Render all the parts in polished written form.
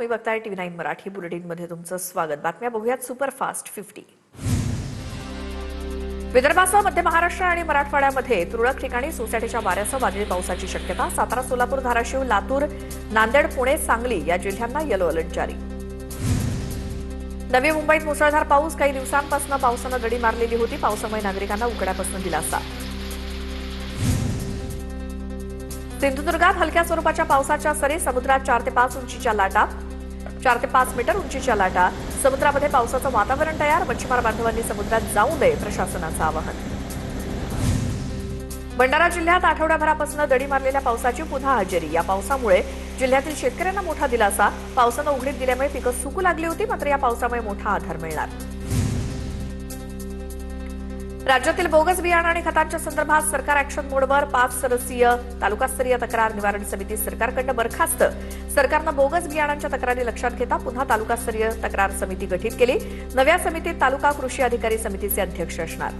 मी बघताय TV9 मराठी बुलेटिनमध्ये तुमचं स्वागत। बातम्या बघूयात सुपरफास्ट 50। विदर्भासह मध्य महाराष्ट्र आणि मराठवाड्यामध्ये तुरळक ठिकाणी सोसाट्याच्या वाऱ्यासह वादळी पावसाची शक्यता। सातारा, सोलापूर, धाराशिव, लातूर, नांदेड, पुणे, सांगली या जिल्ह्यांना येलो अलर्ट जारी। नवी मुंबईत मुसळधार पाऊस। काही दिवसांपासून पावसानं दडी मारलेली होती। पावसामुळे नागरिकांना उकड्यापासून दिलासा। सिंधुदुर्गात हलक्या स्वरूपाच्या पावसाच्या सरी। समुद्रात 4 ते 5 उंचीच्या लाटा, 4 ते 5 मीटर उंचीच्या लाटा। समुद्रामध्ये पावसाचं वातावरण तयार। मच्छीमार बांधवांनी समुद्रात जाऊ नये, प्रशासनाचं आवाहन। भंडारा जिल्ह्यात आठवड्याभरापासून दडी मारलेल्या पावसाची पुन्हा हजेरी। या पावसामुळे जिल्ह्यातील शेतकऱ्यांना मोठा दिलासा। पावसानं उघडीप दिल्यामुळे पिकं सुकू लागली होती, मात्र या पावसामुळे मोठा आधार मिळणार। राज्यातील बोगस बियाणं आणि खतांच्या संदर्भात सरकार ऍक्शन मोडवर। 5 सदस्यीय तालुकास्तरीय तक्रार निवारण समिती सरकारकडून बरखास्त। सरकारनं बोगस बियाणांच्या तक्रारी लक्षात घेता पुन्हा तालुकास्तरीय तक्रार समिती गठीत केली। नव्या समितीत तालुका कृषी अधिकारी समितीचे अध्यक्ष असणार।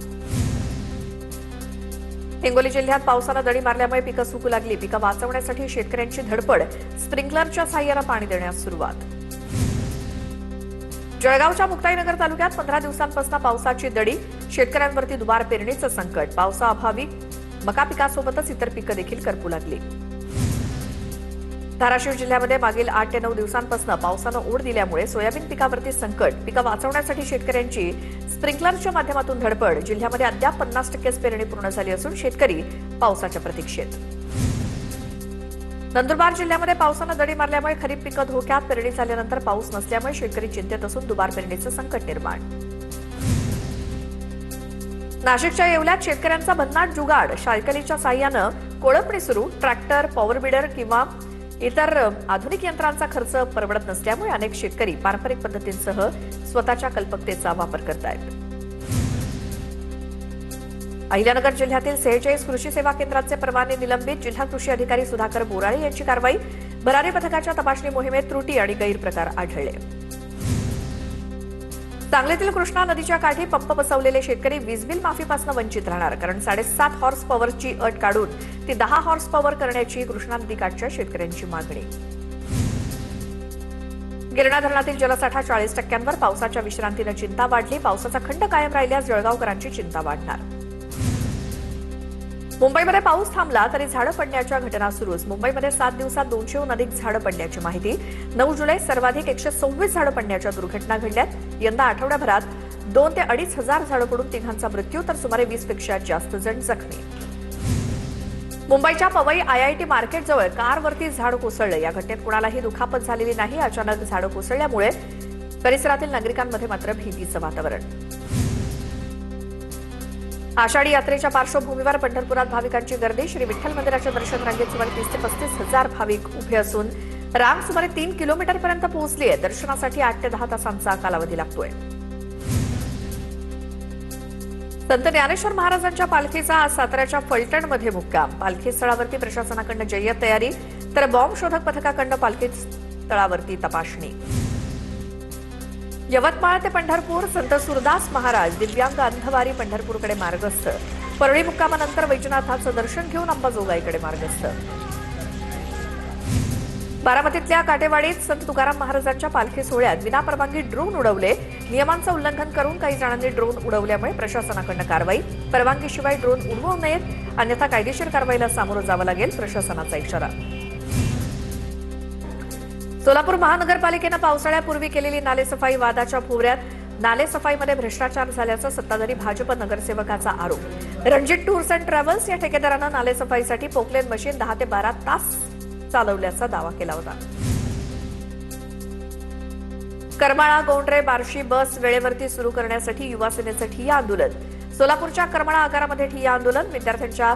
हिंगोली जिल्ह्यात पावसानं दडी मारल्यामुळे पिकं सुकू लागली। पिकं वाचवण्यासाठी शेतकऱ्यांची धडपड। स्प्रिंकलरच्या साह्यानं पाणी देण्यास सुरुवात। जळगावच्या मुक्ताईनगर तालुक्यात 15 दिवसांपासून पावसाची दडी। शेतकऱ्यांवरती दुबार पेरणीचं संकट। पावसाअभावी मका पिकासोबतच इतर पिकं देखील करपू लागली। धाराशिव जिल्ह्यामध्ये मागील 8 ते 9 दिवसांपासून पावसानं ओढ दिल्यामुळे सोयाबीन पिकावरती संकट। पिकं वाचवण्यासाठी शेतकऱ्यांची स्प्रिंकलरच्या माध्यमातून धडपड। जिल्ह्यामध्ये अद्याप 50% पेरणी पूर्ण झाली असून शेतकरी पावसाच्या प्रतीक्षेत। नंदुरबार जिल्ह्यामध्ये पावसानं दडी मारल्यामुळे खरीप पिकं धोक्यात। पेरणी झाल्यानंतर पाऊस नसल्यामुळे शेतकरी चिंतेत असून दुबार पेरणीचं संकट निर्माण। नाशिकच्या येवल्यात शेतकऱ्यांचा भन्नाट जुगाड। सायकलीच्या साह्यानं कोळपणी सुरू। ट्रॅक्टर, पॉवर बिडर किंवा इतर आधुनिक यंत्रांचा खर्च परवडत नसल्यामुळे अनेक शेतकरी पारंपरिक पद्धतींसह स्वतःच्या कल्पकतेचा वापर करतायत। अहिल्यानगर जिल्ह्यातील 46 कृषी सेवा केंद्राचे परवाने निलंबित। जिल्हा कृषी अधिकारी सुधाकर बोराळे यांची कारवाई। भरारी पथकाच्या तपासणी मोहिमेत त्रुटी आणि गैरप्रकार आढळले। सांगलीतील कृष्णा नदीच्या काठी पंप बसवलेले शेतकरी वीज बिल माफीपासून वंचित राहणार, कारण 7.5 हॉर्स पॉवरची अट काढून ती 10 हॉर्स पॉवर करण्याची कृष्णा नदीकाठच्या शेतकऱ्यांची मागणी। गिरणा धरणातील जलसाठा 40%वर। पावसाच्या विश्रांतीनं चिंता वाढली। पावसाचा खंड कायम राहिल्यास जळगावकरांची चिंता वाढणार। मुंबईमध्ये पाऊस थांबला तरी झाडं पडण्याच्या घटना सुरूच। मुंबईमध्ये 7 दिवसात 200हून अधिक झाडं पडल्याची माहिती। 9 जुलै सर्वाधिक 126 झाडं पडण्याच्या दुर्घटना घडल्यात। यंदा आठवड्याभरात 2 ते 2.5 हजार झाडं पडून 3घांचा मृत्यू, तर सुमारे 20 पेक्षा जास्त जण जखमी। मुंबईच्या पवई IIT मार्केटजवळ कारवरती झाड कोसळलं। या घटनेत कुणालाही दुखापत झालेली नाही। अचानक झाडं कोसळल्यामुळे परिसरातील नागरिकांमध्ये मात्र भीतीचं वातावरण। आषाढी यात्रेच्या पार्श्वभूमीवर पंढरपुरात भाविकांची गर्दी। श्री विठ्ठल मंदिराच्या दर्शन रांगेत सुमारे 30 ते 35 हजार भाविक उभे असून रांग सुमारे 3 किलोमीटरपर्यंत पोहोचली आहे। दर्शनासाठी 8 ते 10 तासांचा कालावधी लागतोय। संत ज्ञानेश्वर महाराजांच्या पालखीचा आज साताऱ्याच्या फलटणमध्ये मुक्काम। पालखी स्थळावरती प्रशासनाकडून जय्यत तयारी, तर बॉम्ब शोधक पथकाकडून पालखी स्थळावरती तपासणी। यवतमाळ ते पंढरपूर संत सुरदास महाराज दिव्यांग अंधवारी पंढरपूरकडे मार्गस्थ। परळी मुक्कामानंतर वैजनाथाचं दर्शन घेऊन अंबाजोगाईकडे मार्गस्थ। बारामतीतल्या काटेवाडीत संत तुकाराम महाराजांच्या पालखी सोहळ्यात विनापरवानगी ड्रोन उडवले। नियमांचं उल्लंघन करून काही जणांनी ड्रोन उडवल्यामुळे प्रशासनाकडून कारवाई। परवानगीशिवाय ड्रोन उडवू नयेत, अन्यथा कायदेशीर कारवाईला सामोरं जावं लागेल, प्रशासनाचा इशारा। सोलापूर महानगरपालिकेनं पावसाळ्यापूर्वी केलेली नालेसफाई वादाच्या भोवऱ्यात। नालेसफाईमध्ये भ्रष्टाचार झाल्याचा सत्ताधारी भाजप नगरसेवकाचा आरोप। रणजित टूर्स अँड ट्रॅव्हल्स या ठेकेदारानं नालेसफाईसाठी पोकलेन मशीन 10 ते 12 तास चालवल्याचा दावा केला होता। करमाळा, गोंडरे, बार्शी बस वेळेवरती सुरू करण्यासाठी युवा सेनेचं ठिय्या आंदोलन। सोलापूरच्या करमाळा आगारामध्ये ठिय्या आंदोलन। विद्यार्थ्यांच्या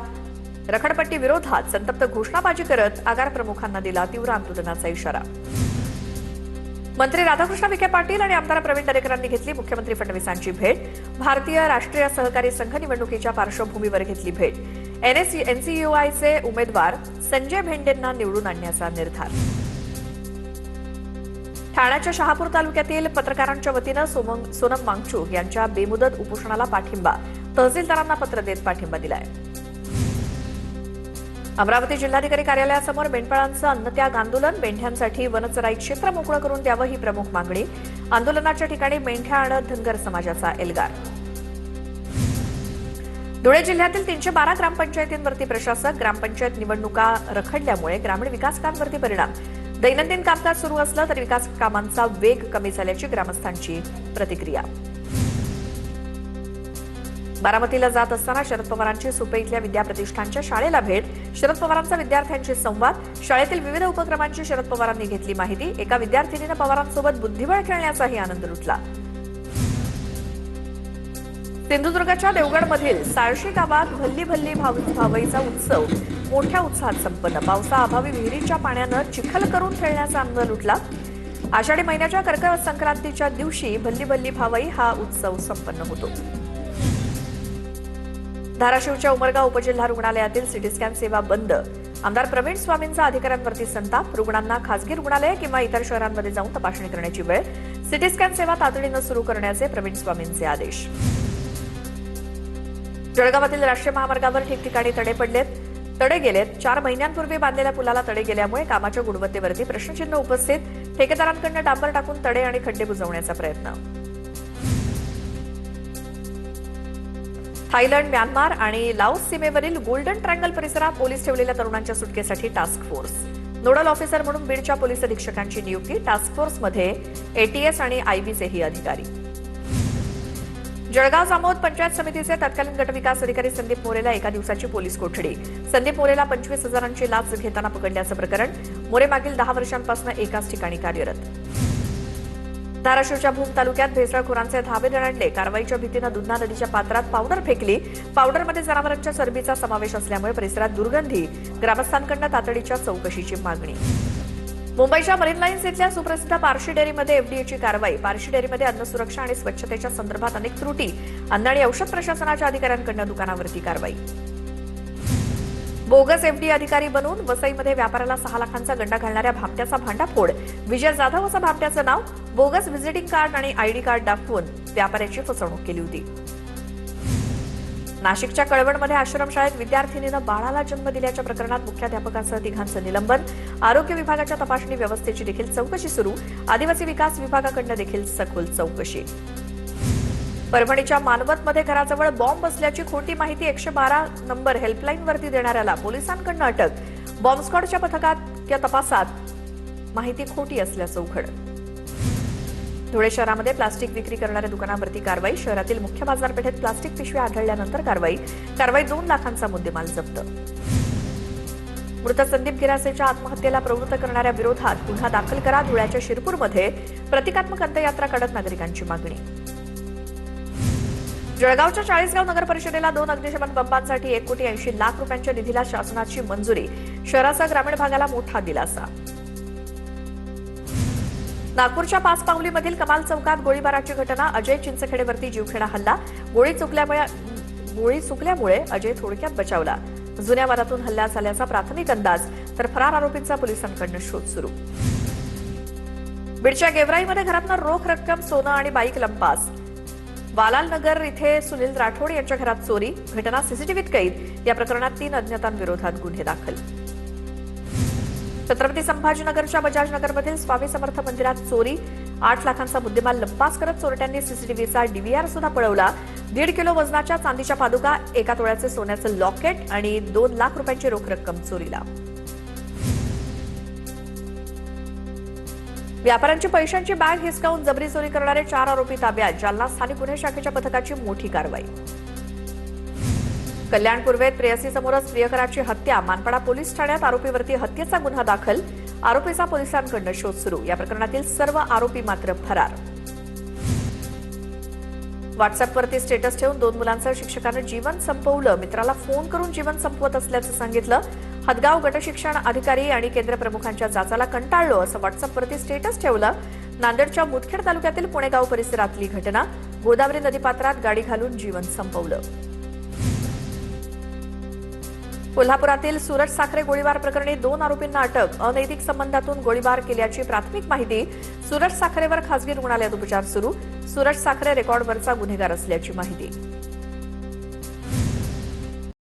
रखडपट्टी विरोधात संतप्त घोषणाबाजी करत आगार प्रमुखांना दिला तीव्र आंदोलनाचा इशारा। मंत्री राधाकृष्ण विखे पाटील आणि आमदार प्रवीण दरेकरांनी घेतली मुख्यमंत्री फडणवीसांची भेट। भारतीय राष्ट्रीय सहकारी संघ निवडणुकीच्या पार्श्वभूमीवर घेतली भेट। NCUIचे उमेदवार संजय भेंडेंना निवडून आणण्याचा निर्धार। ठाण्याच्या शहापूर तालुक्यातील पत्रकारांच्या वतीनं सोनम वांगचूक यांच्या बेमुदत उपोषणाला पाठिंबा। तहसीलदारांना पत्र देत पाठिंबा दिलाय। अमरावती जिल्हाधिकारी कार्यालयासमोर मेंढपाळांचं अन्नत्याग आंदोलन. मेंढ्यांसाठी वनचराई क्षेत्र मोकळं करून द्यावं ही प्रमुख मागणी. आंदोलनाच्या ठिकाणी मेंढ्या आणि धनगर समाजाचा एल्गार. धुळे जिल्ह्यातील 312 ग्रामपंचायतींवरती प्रशासक. ग्रामपंचायत निवडणुका रखडल्यामुळे ग्रामीण विकासकांवरती परिणाम. दैनंदिन कामकाज सुरू असलं तरी विकास कामांचा वेग कमी झाल्याची ग्रामस्थांची प्रतिक्रिया. बारामतीला जात असताना शरद पवारांची सुपे इथल्या विद्याप्रतिष्ठानच्या शाळेला भेट. शरद पवारांचा विद्यार्थ्यांशी संवाद. शाळेतील विविध उपक्रमांची शरद पवारांनी घेतली माहिती. एका विद्यार्थिनीनं पवारांसोबत बुद्धिबळ खेळण्याचाही आनंद लुटला. सिंधुदुर्गच्या देवगडमधील साळशी गावात भल्ली भल्ली भावईचा उत्सव मोठ्या उत्साहात संपन्न. पावसाअभावी विहिरीच्या पाण्यानं चिखल करून खेळण्याचा आनंद लुटला. आषाढी महिन्याच्या कर्कट संक्रांतीच्या दिवशी भल्ली भल्ली भावई हा उत्सव संपन्न होतो. धाराशिवच्या उमरगाव उपजिल्हा रुग्णालयातील सिटी स्कॅन सेवा बंद. आमदार प्रवीण स्वामींचा अधिकाऱ्यांवरती संताप. रुग्णांना खासगी रुग्णालय किंवा इतर शहरांमध्ये जाऊन तपासणी करण्याची वेळ. सिटी स्कॅन सेवा तातडीनं सुरू करण्याचे प्रवीण स्वामींचे आदेश. जळगावातील राष्ट्रीय महामार्गावर ठिकठिकाणी तडे गेलेत. 4 महिन्यांपूर्वी बांधलेल्या पुलाला तडे गेल्यामुळे कामाच्या गुणवत्तेवरती प्रश्नचिन्ह उपस्थित. ठेकेदारांकडून डांबर टाकून तडे आणि खड्डे बुजवण्याचा प्रयत्न. थायलंड, म्यानमार आणि लाओस सीमेवरील गोल्डन ट्रँगल परिसरात पोलीस ठेवलेल्या तरुणांच्या सुटकेसाठी टास्क फोर्स. नोडल ऑफिसर म्हणून बीडच्या पोलीस अधीक्षकांची नियुक्ती. टास्क फोर्समध्ये एटीएस आणि आयबीचेही अधिकारी. जळगाव जामोद पंचायत समितीचे तत्कालीन गटविकास अधिकारी संदीप मोरेला एका दिवसाची पोलीस कोठडी. संदीप मोरेला 25,000ची लाच घेताना पकडल्याचं प्रकरण. मोरे मागील 10 वर्षांपासून एकाच ठिकाणी कार्यरत. धाराशिवच्या भूम तालुक्यात भेसळखोरांचे धाबे दणाणले. कारवाईच्या भीतीनं दुधना नदीच्या पात्रात पावडर फेकली. पावडरमध्ये जनावरांच्या चरबीचा समावेश असल्यामुळे परिसरात दुर्गंधी. ग्रामस्थांकडून तातडीच्या चौकशीची मागणी. मुंबईच्या मरीन लाईन्स इथल्या सुप्रसिद्ध पारशी डेअरीमध्ये एफडीएची कारवाई. पारशी डेअरीमध्ये अन्न सुरक्षा आणि स्वच्छतेच्या संदर्भात अनेक त्रुटी. अन्न आणि औषध प्रशासनाच्या अधिकाऱ्यांकडून दुकानावरती कारवाई. बोगस एफडी अधिकारी बनून वसईमध्ये व्यापाऱ्याला 6 लाखांचा गंडा घालणाऱ्या भामट्याचा भांडाफोड. विजय जाधव असं भामट्याचं नाव. बोगस व्हिजिटिंग कार्ड आणि आयडी कार्ड दाखवून व्यापाऱ्याची फसवणूक केली होती. नाशिकच्या कळवणमध्ये आश्रमशाळेत विद्यार्थिनीनं बाळाला जन्म दिल्याच्या प्रकरणात मुख्याध्यापकासह 3घांचं निलंबन. आरोग्य विभागाच्या तपासणी व्यवस्थेची देखील चौकशी सुरू. आदिवासी विकास विभागाकडून देखील सखोल चौकशी. परभणीच्या मानवतमध्ये घराजवळ बॉम्ब असल्याची खोटी माहिती 112 नंबर हेल्पलाईनवरती देणाऱ्याला पोलिसांकडून अटक. बॉम्ब स्क्वॉडच्या पथकाच्या तपासात माहिती खोटी असल्याचं उघड. धुळे शहरामध्ये प्लास्टिक विक्री करणाऱ्या दुकानावरती कारवाई. शहरातील मुख्य बाजारपेठेत प्लास्टिक पिशव्या आढळल्यानंतर कारवाई. 2 लाखांचा मुद्देमाल जप्त. मृत संदीप गिरासेच्या आत्महत्येला प्रवृत्त करणाऱ्या विरोधात गुन्हा दाखल करा. धुळ्याच्या शिरपूरमध्ये प्रतिकात्मक अंत्ययात्रा काढत नागरिकांची मागणी. जळगावच्या 40गाव नगर परिषदेला 2 अग्निशमन बंबांसाठी 1,80,00,000 रुपयांच्या निधीला शासनाची मंजुरी. शहरासह ग्रामीण भागाला मोठा दिलासा. नागपूरच्या 5 पावलीमधील कमाल चौकात गोळीबाराची घटना. अजय चिंचखेडेवरती जीवघेणा हल्ला. गोळी चुकल्यामुळे अजय थोडक्यात बचावला. जुन्या वादातून हल्ला झाल्याचा प्राथमिक अंदाज. तर फरार आरोपींचा पोलिसांकडून शोध सुरू. बीडच्या गेवराईमध्ये घरातून रोख रक्कम, सोनं आणि बाईक लंपास. बालाल नगर इथे सुनील राठोड यांच्या घरात चोरी. घटना सीसीटीव्हीत कैद. या प्रकरणात 3 अज्ञातांविरोधात गुन्हे दाखल. छत्रपती संभाजीनगरच्या बजाज नगरमधील स्वामी समर्थ मंदिरात चोरी. 8 लाखांचा मुद्देमाल लंपास करत चोरट्यांनी सीसीटीव्हीचा डीव्हीआर सुद्धा पळवला. 1.5 किलो वजनाच्या चांदीच्या पादुका, 1 तोळ्याचे सोन्याचं लॉकेट आणि 2 लाख रुपयांची रोख रक्कम चोरीला. व्यापाऱ्यांची पैशांची बॅग हिसकावून जबरी चोरी करणारे 4 आरोपी ताब्यात. जालना स्थानिक गुन्हे शाखेच्या पथकाची मोठी कारवाई. कल्याण पूर्वेत प्रेयसीसमोरच प्रियकराची हत्या. मानपाडा पोलीस ठाण्यात आरोपीवरती हत्येचा गुन्हा दाखल. आरोपीचा पोलिसांकडून शोध सुरू. या प्रकरणातील सर्व आरोपी मात्र फरार. व्हॉट्सअपवरती स्टेटस ठेवून 2 मुलांसह शिक्षकानं जीवन संपवलं. मित्राला फोन करून जीवन संपवत असल्याचं सांगितलं. हदगाव गटशिक्षण अधिकारी आणि केंद्र प्रमुखांच्या जाचाला कंटाळलो असं व्हॉट्सअपवरती स्टेटस ठेवलं. नांदेडच्या मुदखेड तालुक्यातील पुणेगाव परिसरातली घटना. गोदावरी नदीपात्रात गाडी घालून जीवन संपवलं. कोल्हापुरातील सूरज साखरे गोळीबार प्रकरणी 2 आरोपींना अटक. अनैतिक संबंधातून गोळीबार केल्याची प्राथमिक माहिती. सूरज साखरेवर खासगी रुग्णालयात उपचार सुरू. सूरज साखरे रेकॉर्डवरचा गुन्हेगार असल्याची माहिती.